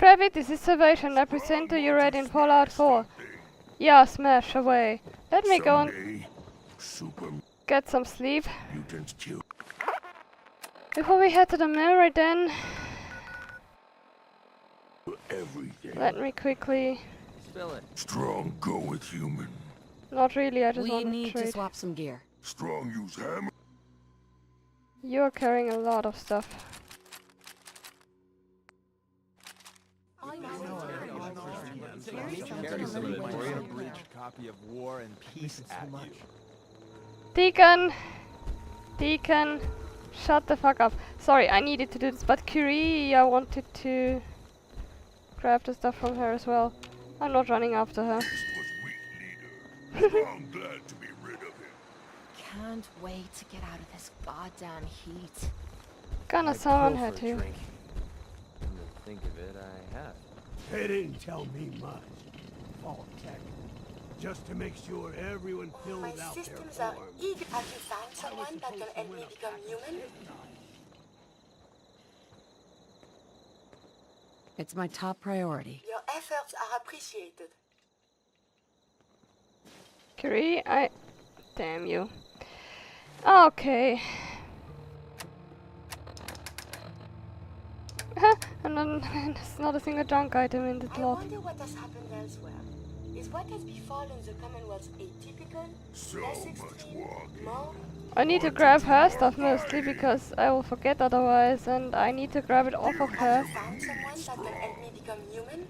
Private, this is Salvation. I present to you ready in Fallout 4. Yeah, smash away. Let me go and get some sleep. Before we head to the Amari den, let me quickly... Strong go with human. Not really, I just We want to need trade. to swap some gear. Strong use hammer. You're carrying a lot of stuff. Copy of War and Peace at you. Deacon! Deacon! Shut the fuck up. Sorry, I needed to do this, but Curie, I wanted to grab the stuff from her as well. I'm not running after her. This was weak leader. Strong glad to be rid of him. Can't wait to get out of this goddamn heat. Gonna summon her too. Come to think of it, I have. They didn't tell me much. All tech. Just to make sure everyone My fills out their systems are forms. eager. Have you found someone that can help me become human? It's my top priority. Your efforts are appreciated. Curie, damn you. Okay. And then there's not a single junk item in the I lot. wonder what has happened elsewhere. Is what has befallen the Commonwealth atypical? So Less much extreme? walking. More? I need to grab her stuff mostly because I will forget otherwise, and I need to grab it off of her. Have you found someone that can help me become human?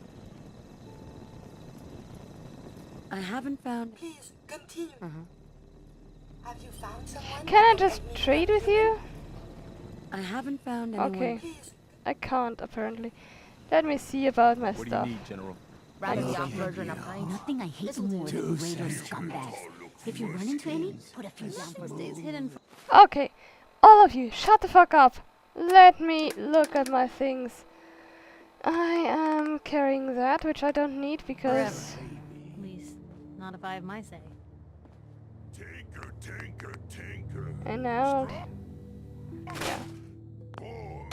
I haven't found... Please, continue. Have you found someone Can I that just help me trade become with you? human? I haven't found anyone... Okay. Please, I can't apparently. Let me see about my What do you stuff. need, General? Rather the uploader in a pint. Nothing I hate more than radar scumbags. If you run into any, put a few down for stays hidden. Okay, all of you, shut the fuck up. Let me look at my things. I am carrying that, which I don't need because... At least, not if I have my say. Tinker, tinker, tinker. And now... Yeah. Boy.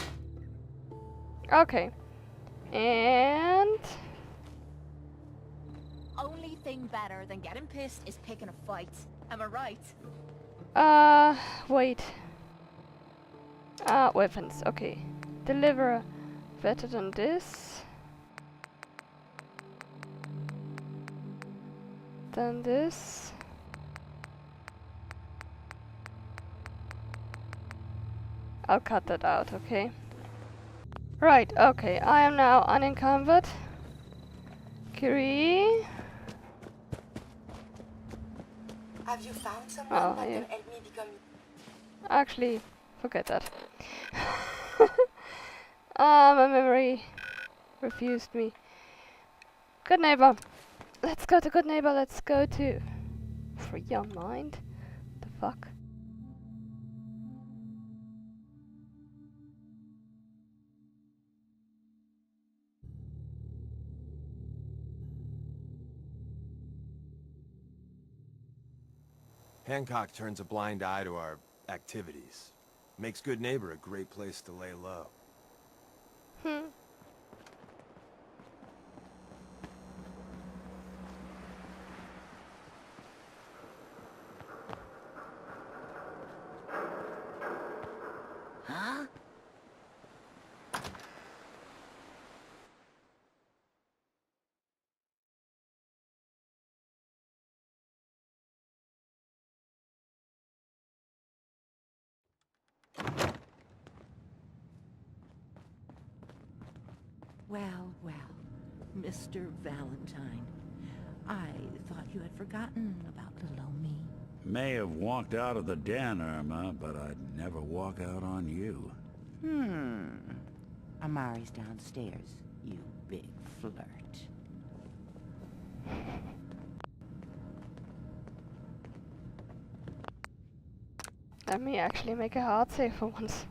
Okay. And... Only thing better than getting pissed is picking a fight. Am I right? Wait. Weapons, okay. Deliver better than this. Than this. I'll cut that out, okay? Right, okay. I am now unencumbered. Curie. have you found someone Oh, that yeah. can help me become Actually, forget that. My memory refused me. Good neighbor. Let's go to good neighbor. Let's go to free your mind. The fuck? Hancock turns a blind eye to our activities. Makes Good Neighbor a great place to lay low. Huh? Well, well, Mr. Valentine, I thought you had forgotten about little old me. May have walked out of the den, Irma, but I'd never walk out on you. Amari's downstairs, you big flirt. Let me actually make a hard save for once.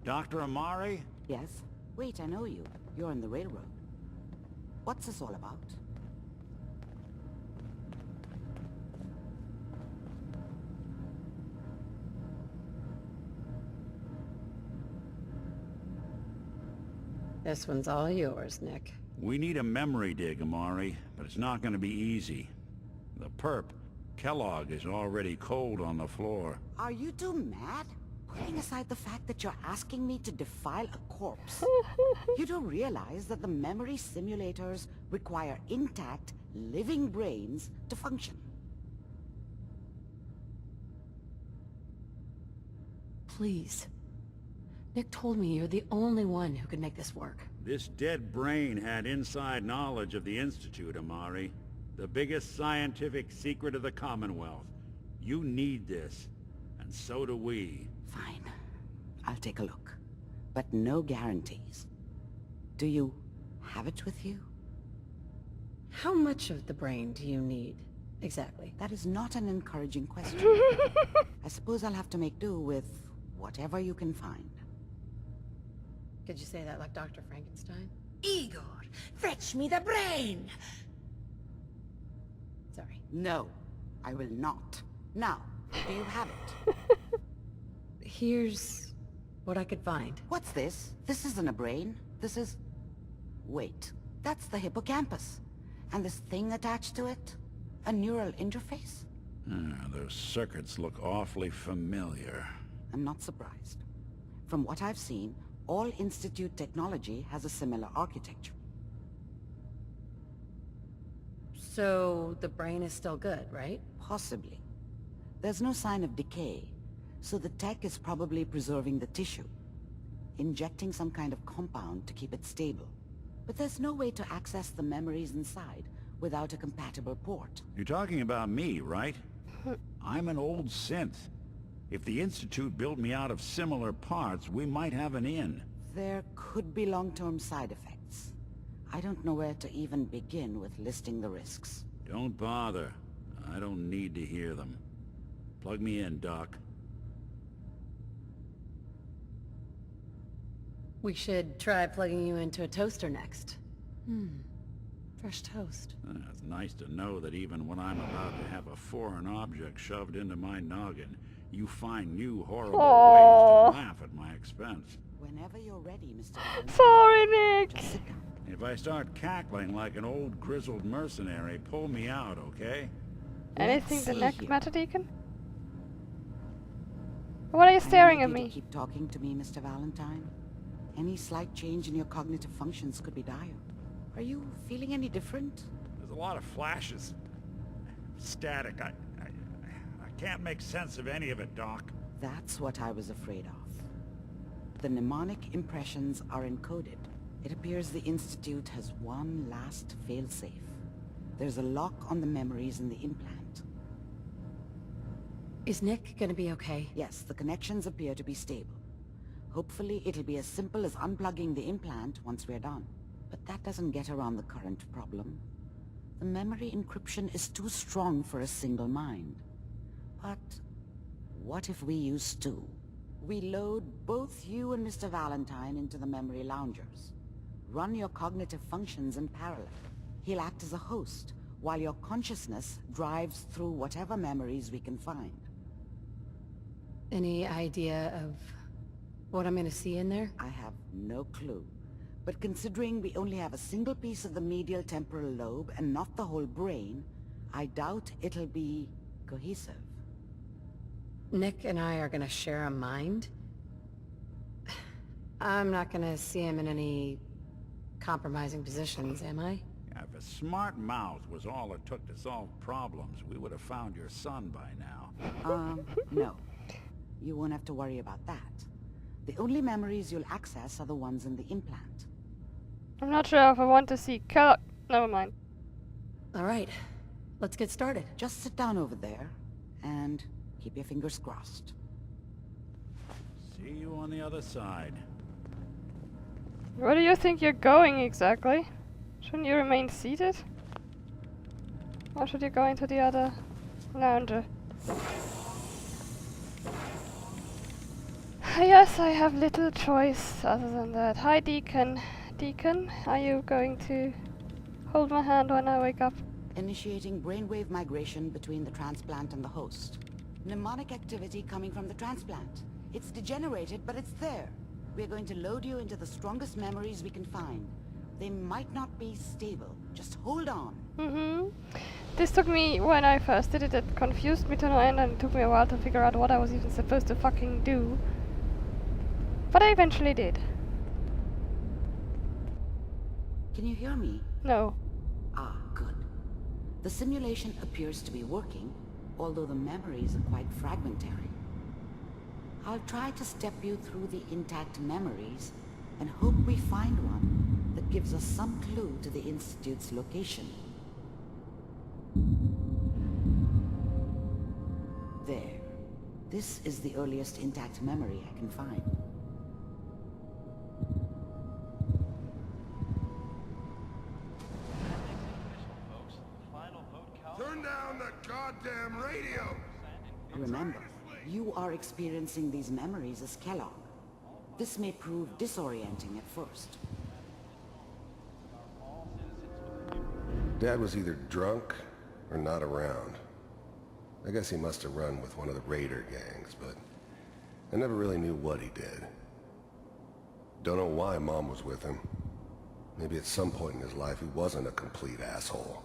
Dr. Amari? Yes? Wait, I know you. You're in the railroad. What's this all about? This one's all yours, Nick. We need a memory dig, Amari, but it's not gonna be easy. The perp, Kellogg, is already cold on the floor. Are you two mad? Putting aside the fact that you're asking me to defile a corpse, you do realize that the memory simulators require intact, living brains to function. Please. Nick told me you're the only one who can make this work. This dead brain had inside knowledge of the Institute, Amari. The biggest scientific secret of the Commonwealth. You need this, and so do we. Fine. I'll take a look. But no guarantees. Do you have it with you? How much of the brain do you need, exactly? That is not an encouraging question. I suppose I'll have to make do with whatever you can find. Could you say that like Dr. Frankenstein? Igor, fetch me the brain! Sorry. No, I will not. Now, do you have it? Here's what I could find. What's this? This isn't a brain. This is... Wait, that's the hippocampus. And this thing attached to it? A neural interface? Those circuits look awfully familiar. I'm not surprised. From what I've seen, all Institute technology has a similar architecture. So the brain is still good, right? Possibly. There's no sign of decay, so the tech is probably preserving the tissue, injecting some kind of compound to keep it stable. But there's no way to access the memories inside without a compatible port. You're talking about me, right? I'm an old synth. If the Institute built me out of similar parts, we might have an in. There could be long-term side effects. I don't know where to even begin with listing the risks. Don't bother. I don't need to hear them. Plug me in, Doc. We should try plugging you into a toaster next. Fresh toast. It's nice to know that even when I'm about to have a foreign object shoved into my noggin, you find new horrible ways to laugh at my expense. Whenever you're ready, Mr. Valentine. Sorry, Nick. Just sit down. If I start cackling like an old grizzled mercenary, pull me out, okay? Anything Let's the see neck here. matter, Deacon? What are you staring I at need you me? to keep talking to me, Mr. Valentine. Any slight change in your cognitive functions could be dire. Are you feeling any different? There's a lot of flashes. Static. I can't make sense of any of it, Doc. That's what I was afraid of. The mnemonic impressions are encoded. It appears the Institute has one last failsafe. There's a lock on the memories in the implant. Is Nick gonna be okay? Yes, the connections appear to be stable. Hopefully it'll be as simple as unplugging the implant once we're done. But that doesn't get around the current problem. The memory encryption is too strong for a single mind. But what if we use two? We load both you and Mr. Valentine into the memory loungers. Run your cognitive functions in parallel. He'll act as a host, while your consciousness drives through whatever memories we can find. Any idea of what I'm gonna see in there? I have no clue. But considering we only have a single piece of the medial temporal lobe and not the whole brain, I doubt it'll be cohesive. Nick and I are gonna share a mind? I'm not gonna see him in any compromising positions, am I? If a smart mouth was all it took to solve problems, we would have found your son by now. No. You won't have to worry about that. The only memories you'll access are the ones in the implant. I'm not sure if I want to see Kellogg. Never mind. Alright, let's get started. Just sit down over there, and keep your fingers crossed. See you on the other side. Where do you think you're going exactly? Shouldn't you remain seated? Or should you go into the other lounger? Yes, I have little choice other than that. Hi, Deacon. Deacon, are you going to hold my hand when I wake up? Initiating brainwave migration between the transplant and the host. Mnemonic activity coming from the transplant. It's degenerated, but it's there. We're going to load you into the strongest memories we can find. They might not be stable. Just hold on. This took me, when I first did it, it confused me to no end and it took me a while to figure out what I was even supposed to fucking do. But I eventually did. Can you hear me? No. Ah, good. The simulation appears to be working, although the memories are quite fragmentary. I'll try to step you through the intact memories and hope we find one that gives us some clue to the Institute's location. There. This is the earliest intact memory I can find. Turn down the goddamn radio! Remember, you are experiencing these memories as Kellogg. This may prove disorienting at first. Dad was either drunk or not around. I guess he must have run with one of the raider gangs, but I never really knew what he did. Don't know why Mom was with him. Maybe at some point in his life he wasn't a complete asshole.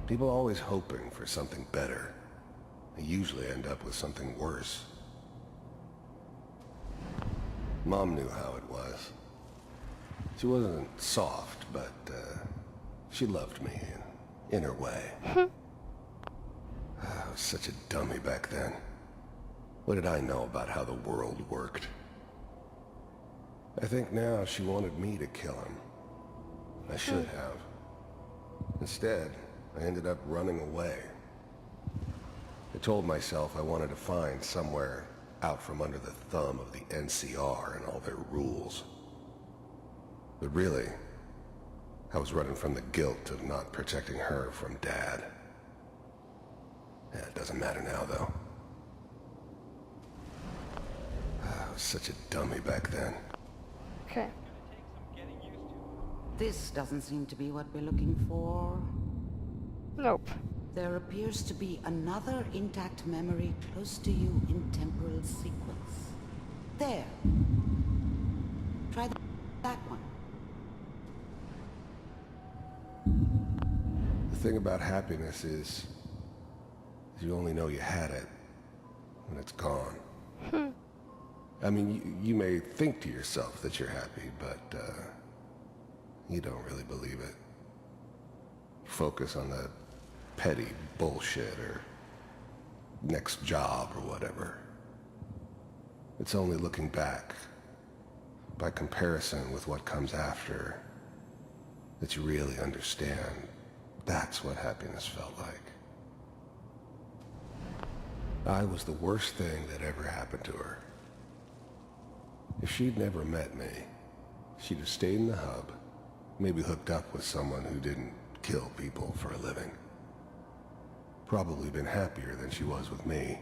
People are always hoping for something better. They usually end up with something worse. Mom knew how it was. She wasn't soft, but she loved me in her way. I was such a dummy back then. What did I know about how the world worked? I think now she wanted me to kill him. I should have. Instead, I ended up running away. I told myself I wanted to find somewhere out from under the thumb of the NCR and all their rules. But really, I was running from the guilt of not protecting her from Dad. Yeah, it doesn't matter now, though. I was such a dummy back then. Okay. This doesn't seem to be what we're looking for. Nope. There appears to be another intact memory close to you in temporal sequence. There. Try that one. The thing about happiness is you only know you had it when it's gone. I mean, you may think to yourself that you're happy, but you don't really believe it. Focus on the petty bullshit or next job or whatever. It's only looking back, by comparison with what comes after, that you really understand that's what happiness felt like. I was the worst thing that ever happened to her. If she'd never met me, she'd have stayed in the hub, maybe hooked up with someone who didn't kill people for a living. Probably been happier than she was with me.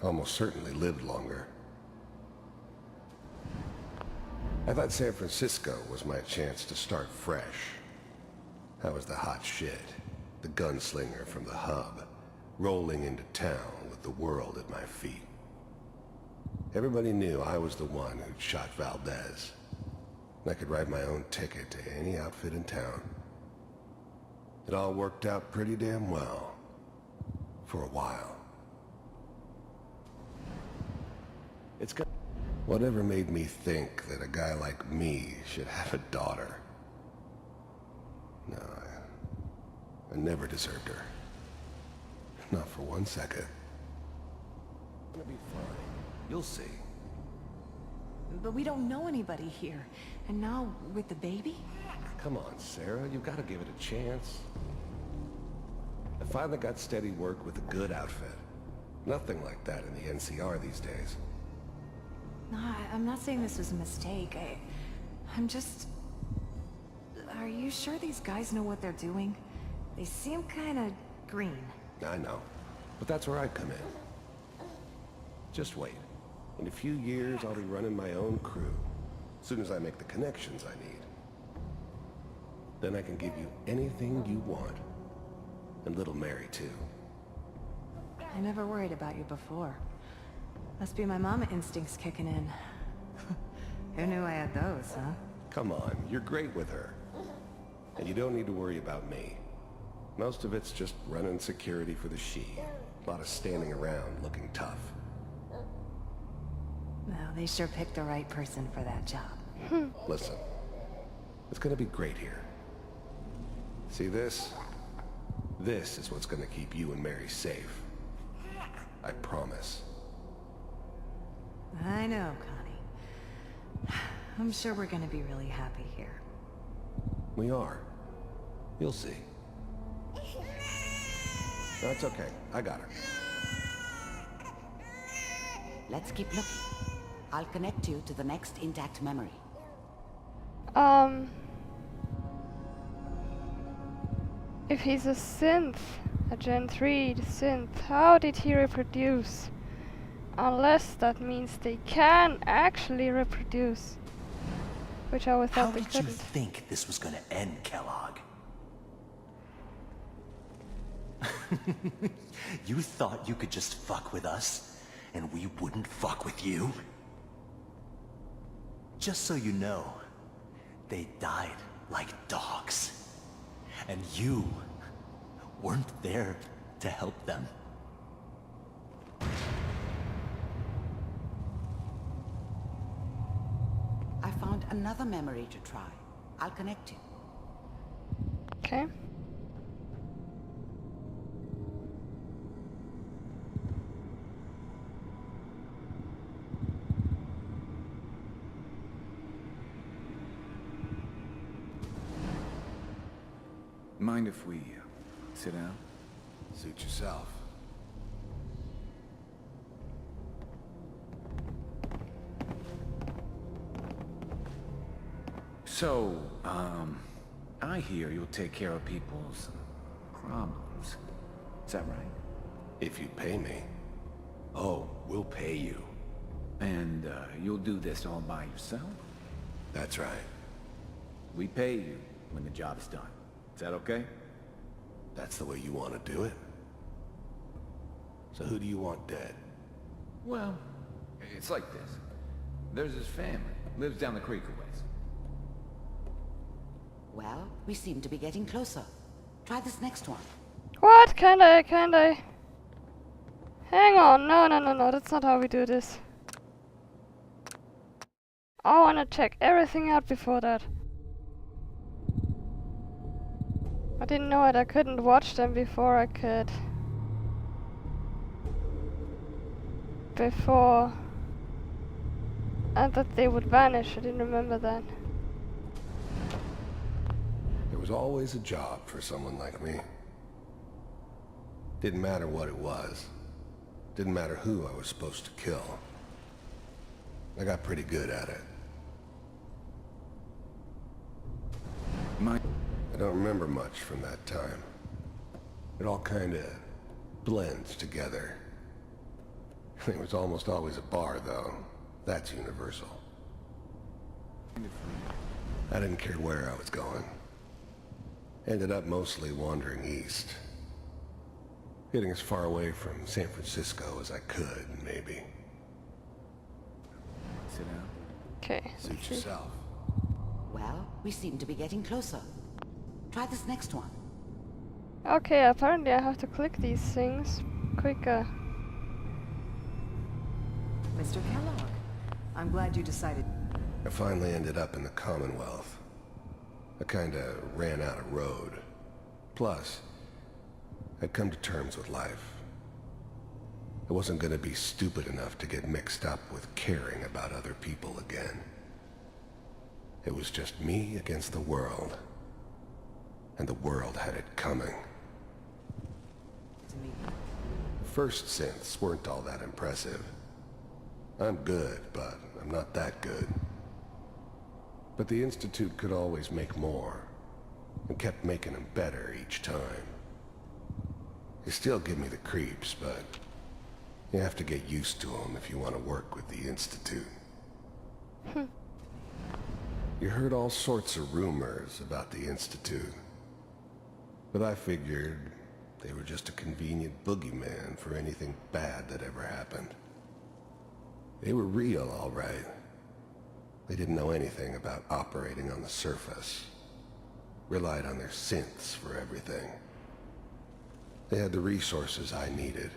Almost certainly lived longer. I thought San Francisco was my chance to start fresh. I was the hot shit, the gunslinger from the hub, rolling into town with the world at my feet. Everybody knew I was the one who'd shot Valdez. I could write my own ticket to any outfit in town. It all worked out pretty damn well. For a while. It's got... Whatever made me think that a guy like me should have a daughter? No, I never deserved her. Not for 1 second. It's gonna be fine. You'll see. But we don't know anybody here. And now, with the baby? Come on, Sarah. You've got to give it a chance. I finally got steady work with a good outfit. Nothing like that in the NCR these days. No, I'm not saying this was a mistake. I'm just... Are you sure these guys know what they're doing? They seem kinda green. I know. But that's where I come in. Just wait. In a few years, I'll be running my own crew. As soon as I make the connections I need. Then I can give you anything you want. And little Mary, too. I never worried about you before. Must be my mama instincts kicking in. Who knew I had those, huh? Come on, you're great with her. And you don't need to worry about me. Most of it's just running security for the she. A lot of standing around looking tough. Well, they sure picked the right person for that job. Listen, it's gonna be great here. See this? This is what's gonna keep you and Mary safe. I promise. I know, Connie. I'm sure we're gonna be really happy here. We are. You'll see. No, it's okay. I got her. Let's keep looking. I'll connect you to the next intact memory. If he's a synth, a Gen 3 synth, how did he reproduce? Unless that means they can actually reproduce. Which I always thought they couldn't. How did you think this was gonna end, Kellogg? You thought you could just fuck with us, and we wouldn't fuck with you? Just so you know, they died like dogs. And you weren't there to help them. I found another memory to try. I'll connect you. Okay. Mind if we sit down? Suit yourself. So, I hear you'll take care of people's problems. Is that right? If you pay me. Oh, we'll pay you. And, you'll do this all by yourself? That's right. We pay you when the job's done. Is that okay? That's the way you want to do it? So who do you want dead? Well, it's like this. There's his family. Lives down the creek a ways. Well, we seem to be getting closer. Try this next one. What? Can't I? Hang on. No. That's not how we do this. I wanna check everything out before that. I didn't know it. I couldn't watch them before I could. And that they would vanish. I didn't remember that. There was always a job for someone like me. Didn't matter what it was. Didn't matter who I was supposed to kill. I got pretty good at it. I don't remember much from that time. It all kinda blends together. There was almost always a bar, though. That's universal. I didn't care where I was going. Ended up mostly wandering east. Getting as far away from San Francisco as I could, maybe. Sit down. Okay. Suit yourself. Well, we seem to be getting closer. Try this next one. Okay, apparently I have to click these things quicker. Mr. Kellogg, I'm glad you decided. I finally ended up in the Commonwealth. I kinda ran out of road. Plus, I'd come to terms with life. I wasn't gonna be stupid enough to get mixed up with caring about other people again. It was just me against the world. And the world had it coming. First synths weren't all that impressive. I'm good, but I'm not that good. But the Institute could always make more, and kept making them better each time. They still give me the creeps, but You have to get used to them if you want to work with the Institute. You heard all sorts of rumors about the Institute. But I figured they were just a convenient boogeyman for anything bad that ever happened. They were real, all right. They didn't know anything about operating on the surface. Relied on their synths for everything. They had the resources I needed,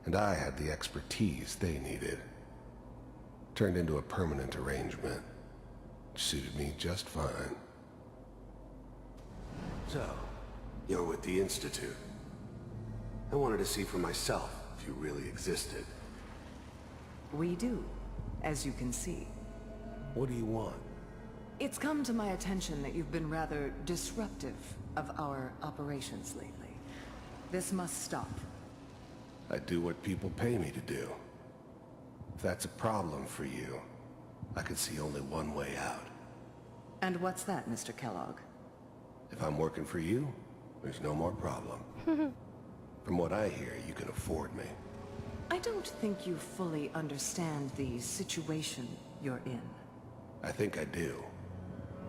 and I had the expertise they needed. Turned into a permanent arrangement. Suited me just fine. So, you're with the Institute. I wanted to see for myself if you really existed. We do, as you can see. What do you want? It's come to my attention that you've been rather disruptive of our operations lately. This must stop. I do what people pay me to do. If that's a problem for you, I could see only one way out. And what's that, Mr. Kellogg? If I'm working for you, there's no more problem. From what I hear, you can afford me. I don't think you fully understand the situation you're in. I think I do.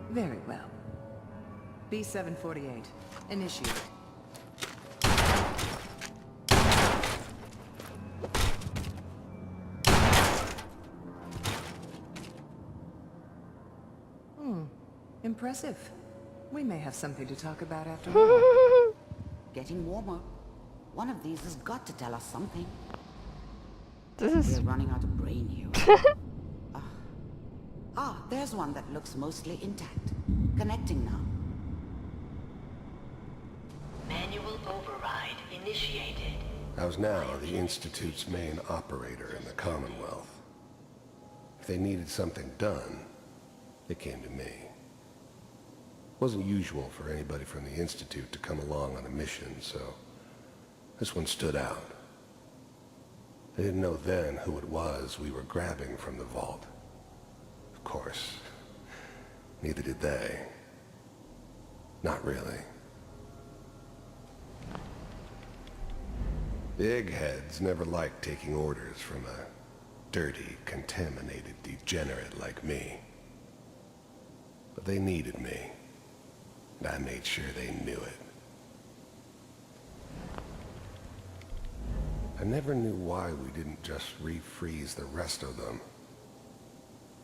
Very well. B-748, initiate. Impressive. We may have something to talk about after all. Getting warmer. One of these has got to tell us something. This is... We're running out of brain here. There's one that looks mostly intact. Connecting now. Manual override initiated. I was now the Institute's main operator in the Commonwealth. If they needed something done, they came to me. It wasn't usual for anybody from the Institute to come along on a mission, so this one stood out. I didn't know then who it was we were grabbing from the vault. Of course, neither did they. Not really. The eggheads never liked taking orders from a dirty, contaminated degenerate like me. But they needed me, and I made sure they knew it. I never knew why we didn't just refreeze the rest of them.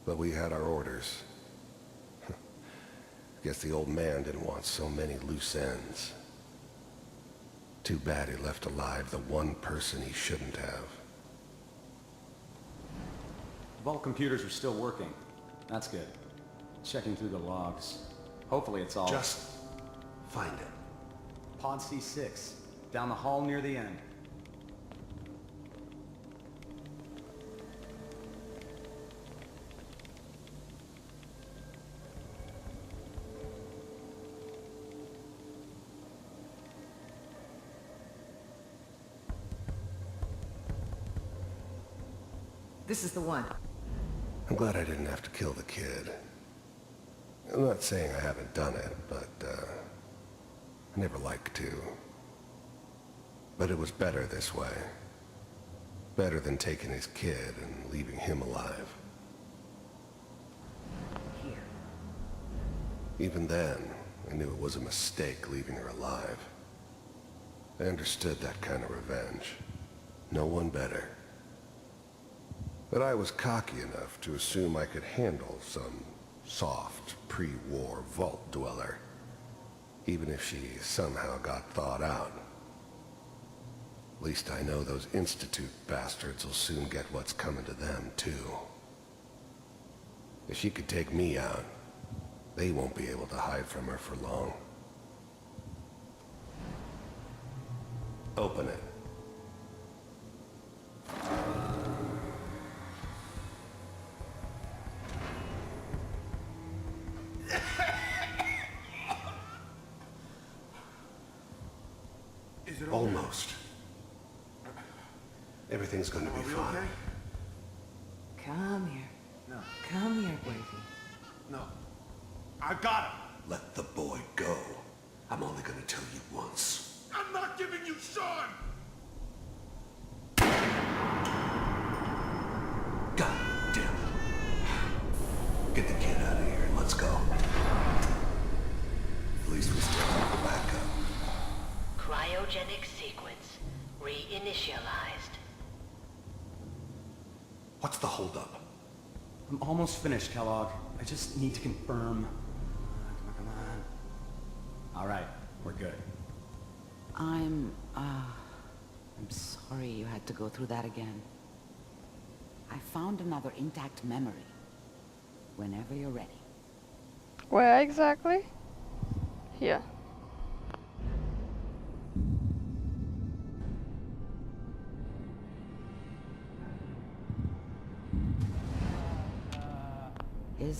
But we had our orders. Guess the old man didn't want so many loose ends. Too bad he left alive the one person he shouldn't have. Vault computers are still working. That's good. Checking through the logs. Hopefully it's all... Just find it. Pod C6. Down the hall near the end. This is the one. I'm glad I didn't have to kill the kid. I'm not saying I haven't done it, but, I never liked to. But it was better this way. Better than taking his kid and leaving him alive. Here. Even then, I knew it was a mistake leaving her alive. I understood that kind of revenge. No one better. But I was cocky enough to assume I could handle some soft, pre-war vault dweller, even if she somehow got thawed out. At least I know those Institute bastards will soon get what's coming to them, too. If she could take me out, they won't be able to hide from her for long. Open it. Almost. Everything's going to be fine. Okay? Come here. No. Come here, baby. No. I got him. Let the boy go. I'm only going to tell you once. I'm not giving you Sean! Get the kid out of here and let's go. At least we still have a backup. Cryogenic sequence reinitialized. What's the holdup? I'm almost finished, Kellogg. I just need to confirm. Come on. All right, we're good. I'm sorry you had to go through that again. I found another intact memory. Whenever you're ready. Where exactly? Here.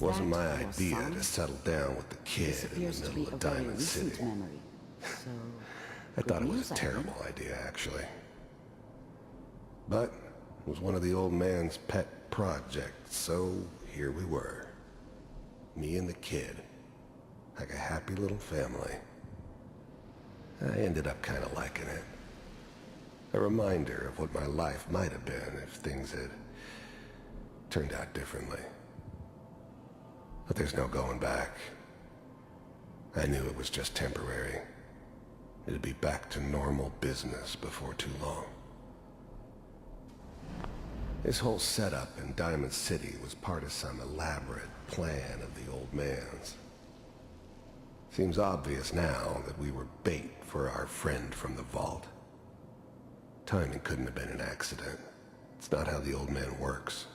Wasn't my idea to settle down with the kid in the middle of Diamond City. Memory. So, I thought it was a terrible idea, actually. But it was one of the old man's pet projects, so here we were. Me and the kid. Like a happy little family. I ended up kind of liking it. A reminder of what my life might have been if things had turned out differently. But there's no going back. I knew it was just temporary. It'd be back to normal business before too long. This whole setup in Diamond City was part of some elaborate plan of the old man's. Seems obvious now that we were bait for our friend from the vault. Timing couldn't have been an accident. It's not how the old man works.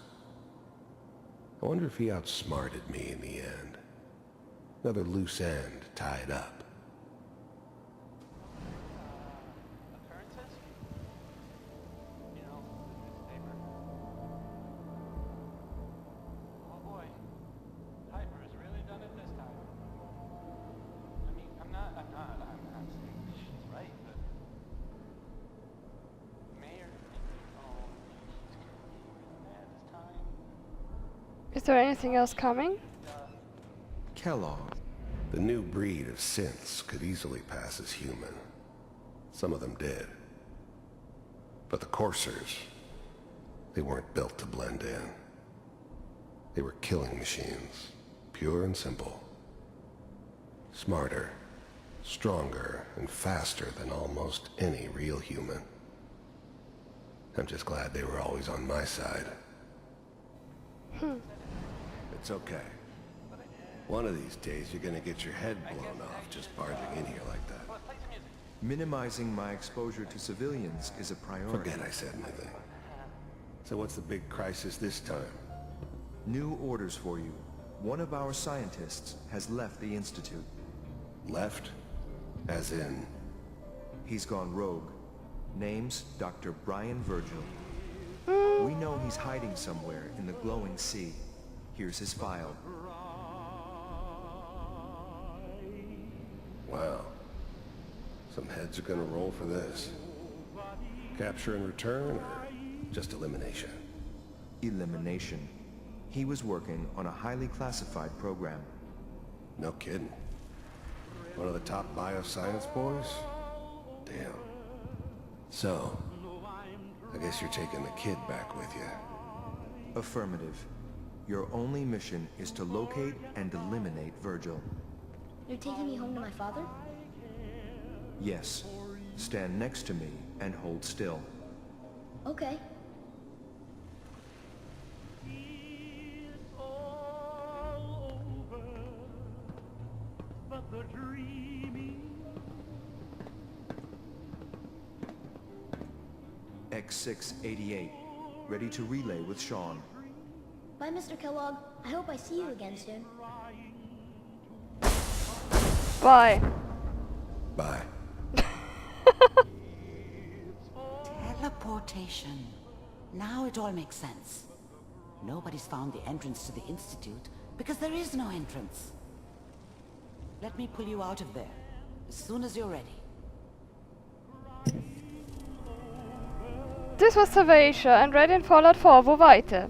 I wonder if he outsmarted me in the end. Another loose end tied up. Is there anything else coming? Kellogg. The new breed of synths could easily pass as human. Some of them did. But the coursers, they weren't built to blend in. They were killing machines, pure and simple. Smarter, stronger, and faster than almost any real human. I'm just glad they were always on my side. It's okay. One of these days you're gonna get your head blown off just barging in here like that. Minimizing my exposure to civilians is a priority. Forget I said anything. So what's the big crisis this time? New orders for you. One of our scientists has left the Institute. Left? As in? He's gone rogue. Name's Dr. Braaaiiins Virgil. We know he's hiding somewhere in the glowing sea. Here's his file. Wow. Some heads are gonna roll for this. Capture and return, or just elimination? Elimination. He was working on a highly classified program. No kidding. One of the top bioscience boys? Damn. So, I guess you're taking the kid back with you. Affirmative. Your only mission is to locate and eliminate Virgil. You're taking me home to my father? Yes. Stand next to me and hold still. Okay. X688. Ready to relay with Sean. Bye, Mr. Kellogg. I hope I see you again soon. Bye. Bye. Teleportation. Now it all makes sense. Nobody's found the entrance to the Institute because there is no entrance. Let me pull you out of there as soon as you're ready. Das war Salvation and Red in Fallout 4. Wo weiter?